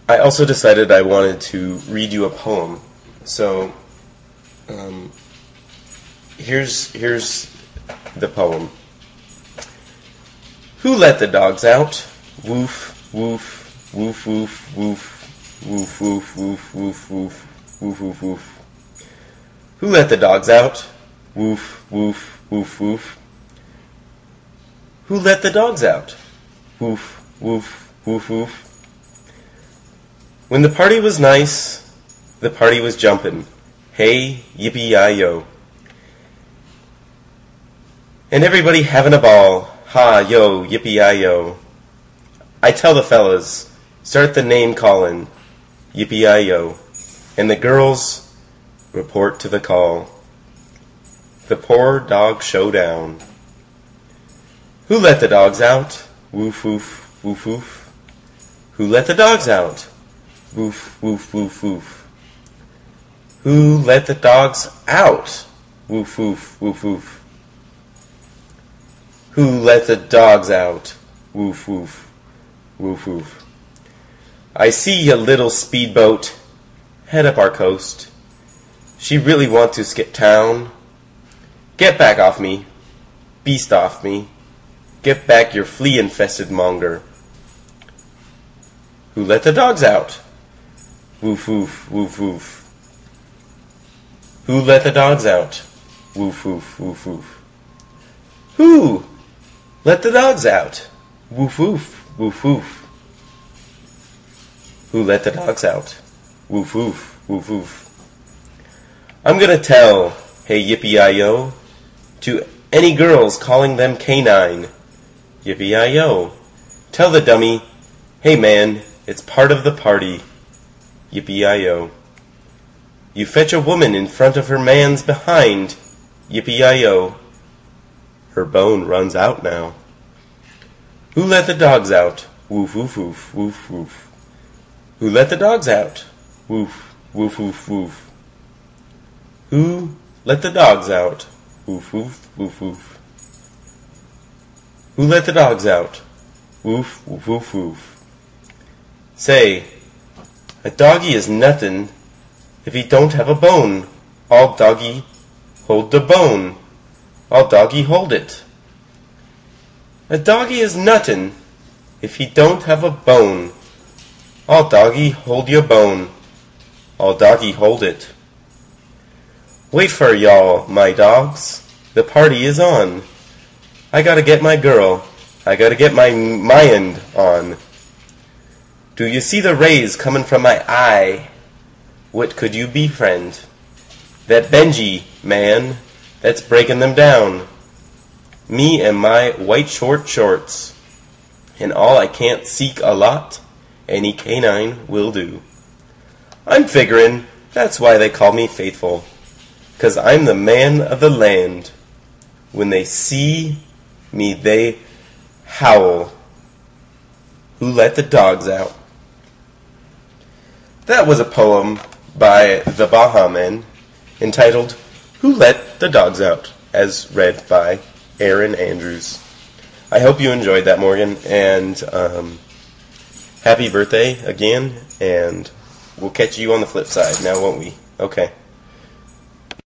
I also decided I wanted to read you a poem. So, here's the poem. Who let the dogs out? Woof, woof, woof, woof, woof, woof, woof, woof, woof, woof, woof, woof, woof. Who let the dogs out? Woof, woof, woof, woof. Who let the dogs out? Woof, woof, woof, woof. When the party was nice, the party was jumpin'. Hey, yippee-yi-yo. And everybody having a ball. Ha, yo, yippee-yi-yo. I tell the fellas, start the name callin'. Yippee-yi-yo. And the girls report to the call. The poor dog showdown. Who let the dogs out? Woof, woof, woof, woof. Who let the dogs out? Woof, woof, woof, woof. Who let the dogs out? Woof, woof, woof, woof. Who let the dogs out? Woof, woof, woof, woof. I see a little speedboat head up our coast. She really want to skip town. Get back off me. Beast off me. Get back your flea-infested monger. Who let the dogs out? Woof, woof, woof, woof. Who let the dogs out? Woof, woof, woof, woof. Who let the dogs out? Woof, woof, woof, woof. Who let the dogs out? Woof, woof, woof, woof. I'm gonna tell, hey yippee-yi-yo, to any girls calling them canine. Yippee-yi-yo. Tell the dummy, hey man, it's part of the party. Yippee-yi-yo. You fetch a woman in front of her man's behind. Yippee-yi-yo. Her bone runs out now. Who let the dogs out? Woof, woof, woof, woof, woof. Who let the dogs out? Woof, woof, woof, woof. Who let the dogs out? Woof, woof, woof, woof. Who let the dogs out? Woof, woof, woof, woof. Say, a doggy is nothin' if he don't have a bone. All doggy hold the bone. All doggy hold it. A doggy is nothin' if he don't have a bone. All doggy hold your bone. All doggy hold it. Wait for y'all, my dogs. The party is on. I gotta get my girl. I gotta get my mind on. Do you see the rays comin' from my eye? What could you be, friend? That Benji, man, that's breaking them down. Me and my white short shorts. And all I can't seek a lot, any canine will do. I'm figurin' that's why they call me faithful. 'Cause I'm the man of the land. When they see me they howl. Who let the dogs out? That was a poem by the Bahamen entitled Who Let the Dogs Out, as read by Aaron Andrews. I hope you enjoyed that, Morgan, and happy birthday again, and we'll catch you on the flip side now, won't we? Okay.